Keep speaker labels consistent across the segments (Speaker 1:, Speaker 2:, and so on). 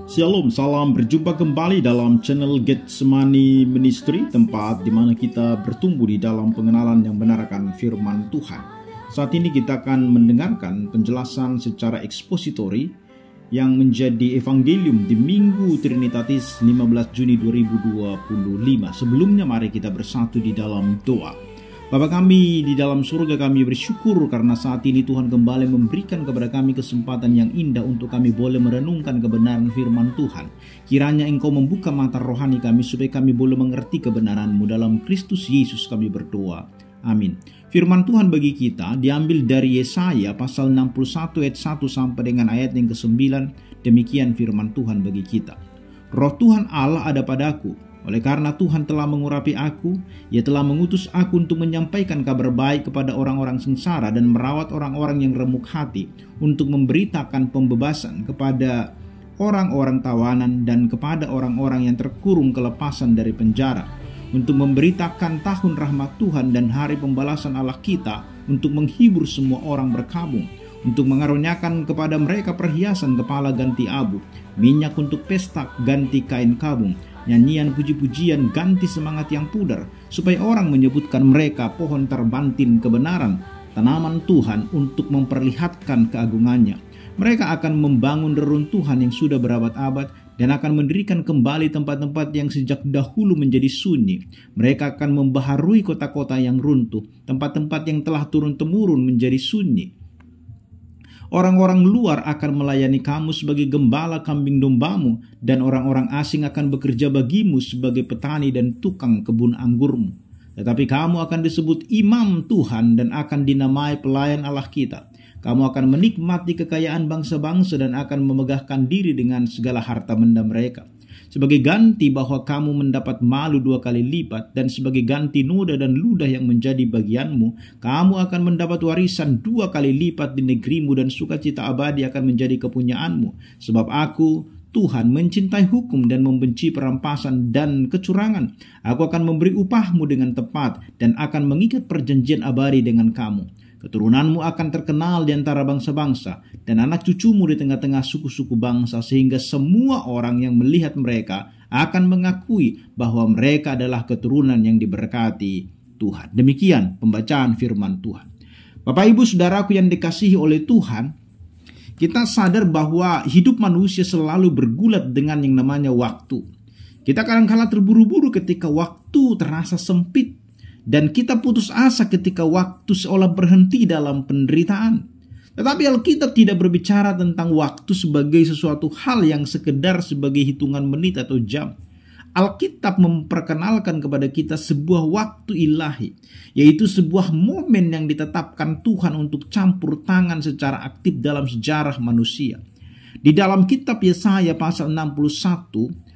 Speaker 1: Shalom, salam berjumpa kembali dalam channel Getsemani Ministry, tempat di mana kita bertumbuh di dalam pengenalan yang benar akan firman Tuhan. Saat ini kita akan mendengarkan penjelasan secara ekspositori yang menjadi evangelium di Minggu Trinitatis 15 Juni 2025. Sebelumnya mari kita bersatu di dalam doa. Bapa kami di dalam surga, kami bersyukur karena saat ini Tuhan kembali memberikan kepada kami kesempatan yang indah untuk kami boleh merenungkan kebenaran firman Tuhan. Kiranya Engkau membuka mata rohani kami supaya kami boleh mengerti kebenaran-Mu. Dalam Kristus Yesus kami berdoa. Amin. Firman Tuhan bagi kita diambil dari Yesaya pasal 61 ayat 1 sampai dengan ayat yang ke-9. Demikian firman Tuhan bagi kita. Roh Tuhan Allah ada padaku. Oleh karena Tuhan telah mengurapi aku, Ia telah mengutus aku untuk menyampaikan kabar baik kepada orang-orang sengsara dan merawat orang-orang yang remuk hati, untuk memberitakan pembebasan kepada orang-orang tawanan dan kepada orang-orang yang terkurung kelepasan dari penjara, untuk memberitakan tahun rahmat Tuhan dan hari pembalasan Allah kita, untuk menghibur semua orang berkabung, untuk mengaruniakan kepada mereka perhiasan kepala ganti abu, minyak untuk pesta ganti kain kabung, nyanyian puji-pujian ganti semangat yang pudar, supaya orang menyebutkan mereka pohon terbantin kebenaran, tanaman Tuhan untuk memperlihatkan keagungannya. Mereka akan membangun reruntuhan yang sudah berabad-abad dan akan mendirikan kembali tempat-tempat yang sejak dahulu menjadi sunyi. Mereka akan membaharui kota-kota yang runtuh, tempat-tempat yang telah turun-temurun menjadi sunyi. Orang-orang luar akan melayani kamu sebagai gembala kambing dombamu, dan orang-orang asing akan bekerja bagimu sebagai petani dan tukang kebun anggurmu. Tetapi kamu akan disebut imam Tuhan dan akan dinamai pelayan Allah kita. Kamu akan menikmati kekayaan bangsa-bangsa dan akan memegahkan diri dengan segala harta benda mereka. Sebagai ganti bahwa kamu mendapat malu 2 kali lipat, dan sebagai ganti noda dan ludah yang menjadi bagianmu, kamu akan mendapat warisan 2 kali lipat di negerimu, dan sukacita abadi akan menjadi kepunyaanmu. Sebab aku, Tuhan, mencintai hukum dan membenci perampasan dan kecurangan. Aku akan memberi upahmu dengan tepat dan akan mengikat perjanjian abadi dengan kamu. Keturunanmu akan terkenal di antara bangsa-bangsa, dan anak cucumu di tengah-tengah suku-suku bangsa, sehingga semua orang yang melihat mereka akan mengakui bahwa mereka adalah keturunan yang diberkati Tuhan. Demikian pembacaan firman Tuhan. Bapak Ibu Saudaraku yang dikasihi oleh Tuhan, kita sadar bahwa hidup manusia selalu bergulat dengan yang namanya waktu. Kita kadang-kala terburu-buru ketika waktu terasa sempit, dan kita putus asa ketika waktu seolah berhenti dalam penderitaan. Tetapi Alkitab tidak berbicara tentang waktu sebagai sesuatu hal yang sekedar sebagai hitungan menit atau jam. Alkitab memperkenalkan kepada kita sebuah waktu ilahi, yaitu sebuah momen yang ditetapkan Tuhan untuk campur tangan secara aktif dalam sejarah manusia. Di dalam kitab Yesaya pasal 61,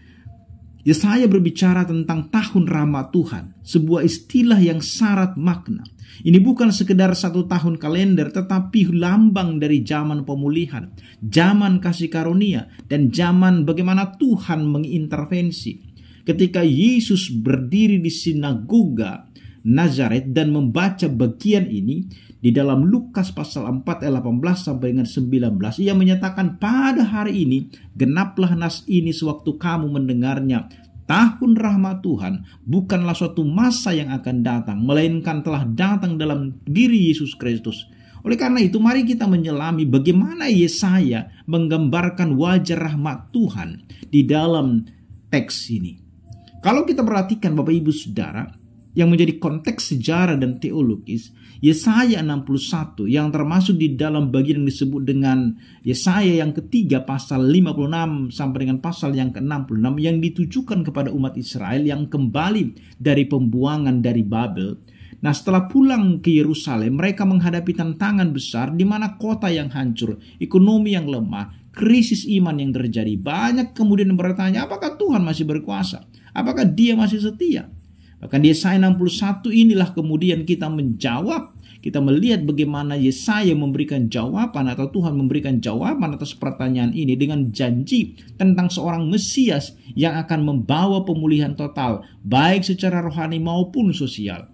Speaker 1: Yesaya berbicara tentang tahun rahmat Tuhan, sebuah istilah yang syarat makna. Ini bukan sekedar 1 tahun kalender, tetapi lambang dari zaman pemulihan, zaman kasih karunia, dan zaman bagaimana Tuhan mengintervensi. Ketika Yesus berdiri di sinagoga Nazaret dan membaca bagian ini di dalam Lukas pasal 4 ayat 18 sampai dengan 19, ia menyatakan, pada hari ini genaplah nas ini sewaktu kamu mendengarnya. Tahun rahmat Tuhan bukanlah suatu masa yang akan datang, melainkan telah datang dalam diri Yesus Kristus. Oleh karena itu, mari kita menyelami bagaimana Yesaya menggambarkan wajah rahmat Tuhan di dalam teks ini. Kalau kita perhatikan Bapak Ibu Saudara, yang menjadi konteks sejarah dan teologis, Yesaya 61 yang termasuk di dalam bagian yang disebut dengan Yesaya yang ketiga pasal 56 sampai dengan pasal yang ke-66, yang ditujukan kepada umat Israel yang kembali dari pembuangan dari Babel. Nah, setelah pulang ke Yerusalem, mereka menghadapi tantangan besar di mana kota yang hancur, ekonomi yang lemah, krisis iman yang terjadi. Banyak kemudian bertanya, apakah Tuhan masih berkuasa? Apakah Dia masih setia? Bahkan di Yesaya 61 inilah kemudian kita menjawab, kita melihat bagaimana Yesaya memberikan jawaban atau Tuhan memberikan jawaban atas pertanyaan ini dengan janji tentang seorang Mesias yang akan membawa pemulihan total, baik secara rohani maupun sosial.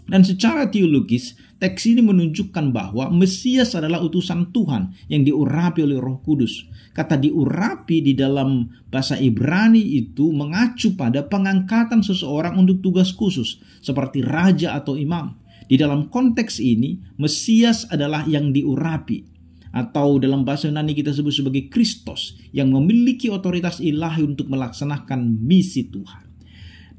Speaker 1: Dan secara teologis, teks ini menunjukkan bahwa Mesias adalah utusan Tuhan yang diurapi oleh Roh Kudus. Kata diurapi di dalam bahasa Ibrani itu mengacu pada pengangkatan seseorang untuk tugas khusus seperti raja atau imam. Di dalam konteks ini, Mesias adalah yang diurapi, atau dalam bahasa Yunani kita sebut sebagai Kristos, yang memiliki otoritas ilahi untuk melaksanakan misi Tuhan.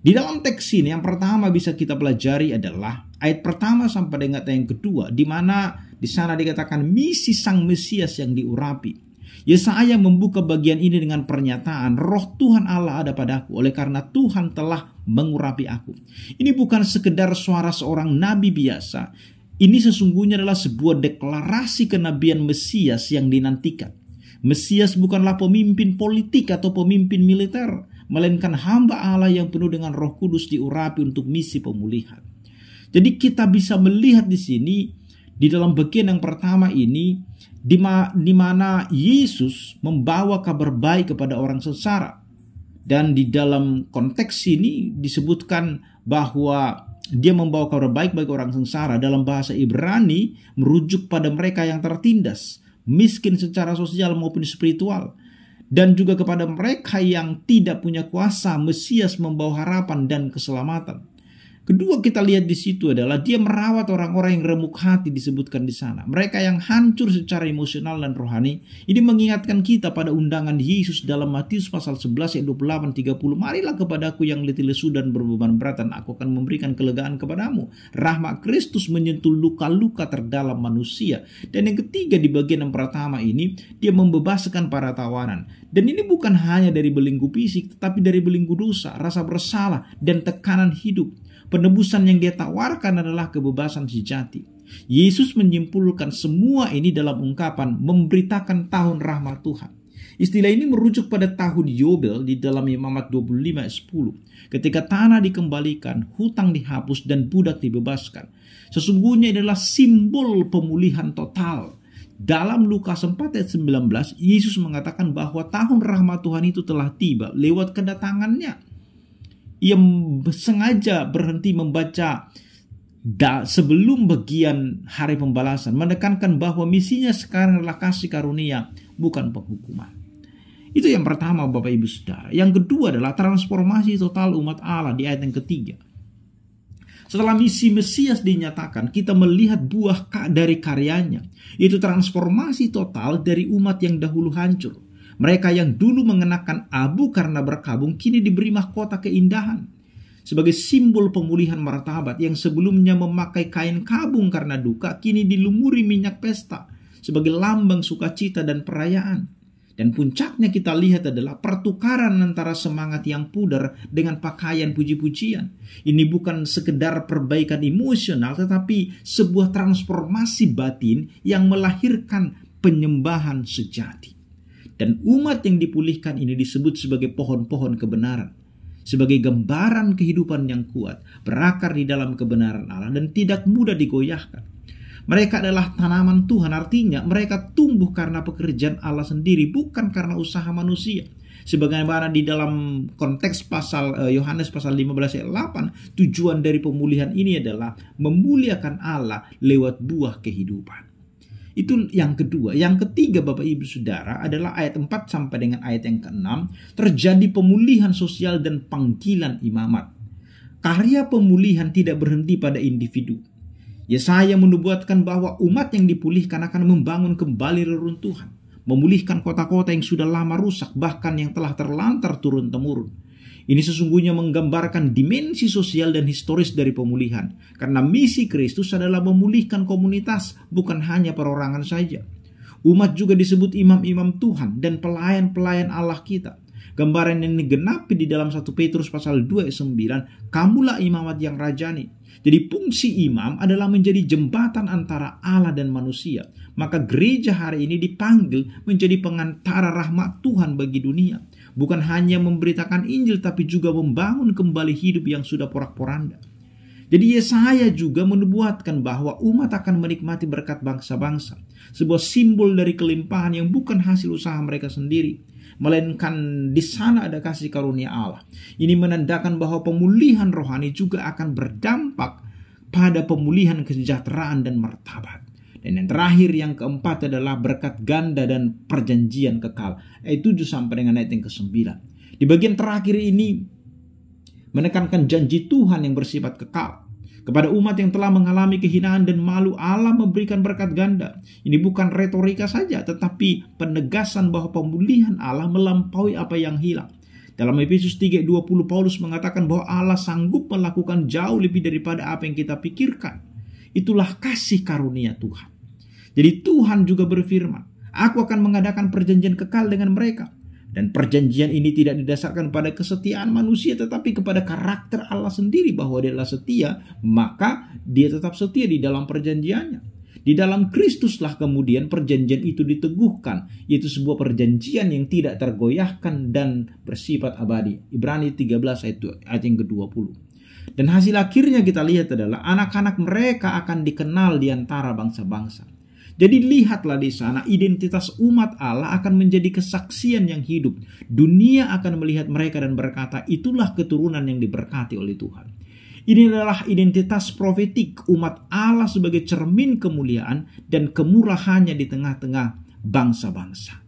Speaker 1: Di dalam teks ini yang pertama bisa kita pelajari adalah ayat pertama sampai dengan ayat yang kedua, di mana di sana dikatakan misi Sang Mesias yang diurapi. Yesaya membuka bagian ini dengan pernyataan, Roh Tuhan Allah ada padaku, oleh karena Tuhan telah mengurapi aku. Ini bukan sekedar suara seorang nabi biasa. Ini sesungguhnya adalah sebuah deklarasi kenabian Mesias yang dinantikan. Mesias bukanlah pemimpin politik atau pemimpin militer, melainkan hamba Allah yang penuh dengan Roh Kudus diurapi untuk misi pemulihan. Jadi kita bisa melihat di sini, di dalam bagian yang pertama ini, di mana Yesus membawa kabar baik kepada orang sengsara. Dan di dalam konteks ini disebutkan bahwa dia membawa kabar baik bagi orang sengsara. Dalam bahasa Ibrani merujuk pada mereka yang tertindas, miskin secara sosial maupun spiritual. Dan juga kepada mereka yang tidak punya kuasa, Mesias membawa harapan dan keselamatan. Kedua kita lihat di situ adalah dia merawat orang-orang yang remuk hati disebutkan di sana. Mereka yang hancur secara emosional dan rohani. Ini mengingatkan kita pada undangan Yesus dalam Matius pasal 11 ayat 28-30. Marilah kepadaku yang letih lesu dan berbeban berat, dan aku akan memberikan kelegaan kepadamu. Rahmat Kristus menyentuh luka-luka terdalam manusia. Dan yang ketiga di bagian yang pertama ini, dia membebaskan para tawanan. Dan ini bukan hanya dari belenggu fisik, tetapi dari belenggu dosa, rasa bersalah, dan tekanan hidup. Penebusan yang dia tawarkan adalah kebebasan sejati. Yesus menyimpulkan semua ini dalam ungkapan memberitakan tahun rahmat Tuhan. Istilah ini merujuk pada tahun Yobel di dalam Imamat 25 ayat 10. Ketika tanah dikembalikan, hutang dihapus, dan budak dibebaskan. Sesungguhnya adalah simbol pemulihan total. Dalam Lukas 4 ayat 19, Yesus mengatakan bahwa tahun rahmat Tuhan itu telah tiba lewat kedatangannya. Ia sengaja berhenti membaca sebelum bagian hari pembalasan, menekankan bahwa misinya sekarang adalah kasih karunia, bukan penghukuman. Itu yang pertama, Bapak Ibu Saudara. Yang kedua adalah transformasi total umat Allah di ayat yang ketiga. Setelah misi Mesias dinyatakan, kita melihat buah dari karyanya, yaitu transformasi total dari umat yang dahulu hancur. Mereka yang dulu mengenakan abu karena berkabung kini diberi mahkota keindahan. Sebagai simbol pemulihan martabat, yang sebelumnya memakai kain kabung karena duka kini dilumuri minyak pesta sebagai lambang sukacita dan perayaan. Dan puncaknya kita lihat adalah pertukaran antara semangat yang pudar dengan pakaian puji-pujian. Ini bukan sekedar perbaikan emosional, tetapi sebuah transformasi batin yang melahirkan penyembahan sejati. Dan umat yang dipulihkan ini disebut sebagai pohon-pohon kebenaran. Sebagai gambaran kehidupan yang kuat, berakar di dalam kebenaran Allah dan tidak mudah digoyahkan. Mereka adalah tanaman Tuhan, artinya mereka tumbuh karena pekerjaan Allah sendiri, bukan karena usaha manusia. Sebagaimana di dalam konteks pasal Yohanes pasal 15 ayat 8, tujuan dari pemulihan ini adalah memuliakan Allah lewat buah kehidupan. Itu yang kedua. Yang ketiga, Bapak Ibu Saudara, adalah ayat 4 sampai dengan ayat yang ke-6. Terjadi pemulihan sosial dan panggilan imamat. Karya pemulihan tidak berhenti pada individu. Yesaya menubuatkan bahwa umat yang dipulihkan akan membangun kembali reruntuhan, memulihkan kota-kota yang sudah lama rusak, bahkan yang telah terlantar turun-temurun. Ini sesungguhnya menggambarkan dimensi sosial dan historis dari pemulihan. Karena misi Kristus adalah memulihkan komunitas, bukan hanya perorangan saja. Umat juga disebut imam-imam Tuhan dan pelayan-pelayan Allah kita. Gambaran yang digenapi di dalam 1 Petrus pasal 2 ayat 9, kamulah imamat yang rajani. Jadi fungsi imam adalah menjadi jembatan antara Allah dan manusia. Maka gereja hari ini dipanggil menjadi pengantara rahmat Tuhan bagi dunia. Bukan hanya memberitakan Injil, tapi juga membangun kembali hidup yang sudah porak-poranda. Jadi Yesaya juga menubuatkan bahwa umat akan menikmati berkat bangsa-bangsa. Sebuah simbol dari kelimpahan yang bukan hasil usaha mereka sendiri, melainkan di sana ada kasih karunia Allah. Ini menandakan bahwa pemulihan rohani juga akan berdampak pada pemulihan kesejahteraan dan martabat. Dan yang terakhir, yang keempat adalah berkat ganda dan perjanjian kekal. Ayat 7 sampai dengan ayat yang ke-9. Di bagian terakhir ini menekankan janji Tuhan yang bersifat kekal. Kepada umat yang telah mengalami kehinaan dan malu, Allah memberikan berkat ganda. Ini bukan retorika saja, tetapi penegasan bahwa pemulihan Allah melampaui apa yang hilang. Dalam Efesus 3:20, Paulus mengatakan bahwa Allah sanggup melakukan jauh lebih daripada apa yang kita pikirkan. Itulah kasih karunia Tuhan. Jadi Tuhan juga berfirman, aku akan mengadakan perjanjian kekal dengan mereka. Dan perjanjian ini tidak didasarkan pada kesetiaan manusia, tetapi kepada karakter Allah sendiri bahwa dia adalah setia, maka dia tetap setia di dalam perjanjiannya. Di dalam Kristuslah kemudian perjanjian itu diteguhkan, yaitu sebuah perjanjian yang tidak tergoyahkan dan bersifat abadi. Ibrani 13 ayat yang ke-20. Dan hasil akhirnya kita lihat adalah anak-anak mereka akan dikenal di antara bangsa-bangsa. Jadi lihatlah di sana, identitas umat Allah akan menjadi kesaksian yang hidup. Dunia akan melihat mereka dan berkata, itulah keturunan yang diberkati oleh Tuhan. Ini adalah identitas profetik umat Allah sebagai cermin kemuliaan dan kemurahannya di tengah-tengah bangsa-bangsa.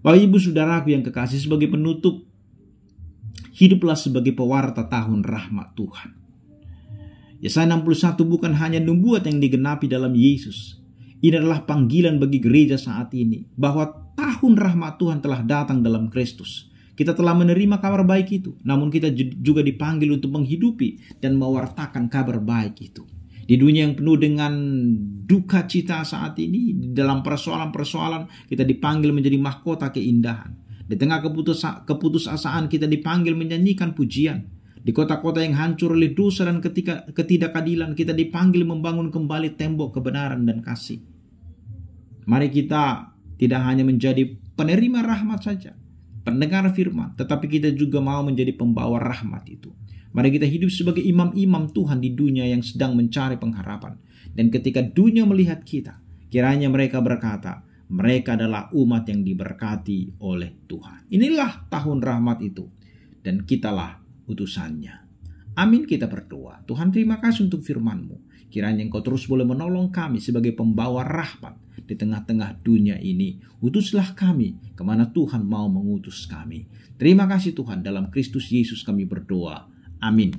Speaker 1: Bapak Ibu Saudaraku yang kekasih, sebagai penutup, hiduplah sebagai pewarta tahun rahmat Tuhan. Yesaya 61 bukan hanya nubuat yang digenapi dalam Yesus. Ini adalah panggilan bagi gereja saat ini, bahwa tahun rahmat Tuhan telah datang dalam Kristus. Kita telah menerima kabar baik itu, namun kita juga dipanggil untuk menghidupi dan mewartakan kabar baik itu. Di dunia yang penuh dengan duka cita saat ini, dalam persoalan-persoalan, kita dipanggil menjadi mahkota keindahan. Di tengah keputusasaan, kita dipanggil menyanyikan pujian. Di kota-kota yang hancur oleh dosa dan ketidakadilan, kita dipanggil membangun kembali tembok kebenaran dan kasih. Mari kita tidak hanya menjadi penerima rahmat saja, pendengar firman, tetapi kita juga mau menjadi pembawa rahmat itu. Mari kita hidup sebagai imam-imam Tuhan di dunia yang sedang mencari pengharapan. Dan ketika dunia melihat kita, kiranya mereka berkata, mereka adalah umat yang diberkati oleh Tuhan. Inilah tahun rahmat itu, dan kitalah utusannya. Amin, kita berdoa. Tuhan, terima kasih untuk firman-Mu. Kiranya Engkau terus boleh menolong kami sebagai pembawa rahmat di tengah-tengah dunia ini. Utuslah kami kemana Tuhan mau mengutus kami. Terima kasih Tuhan, dalam Kristus Yesus kami berdoa. Amin.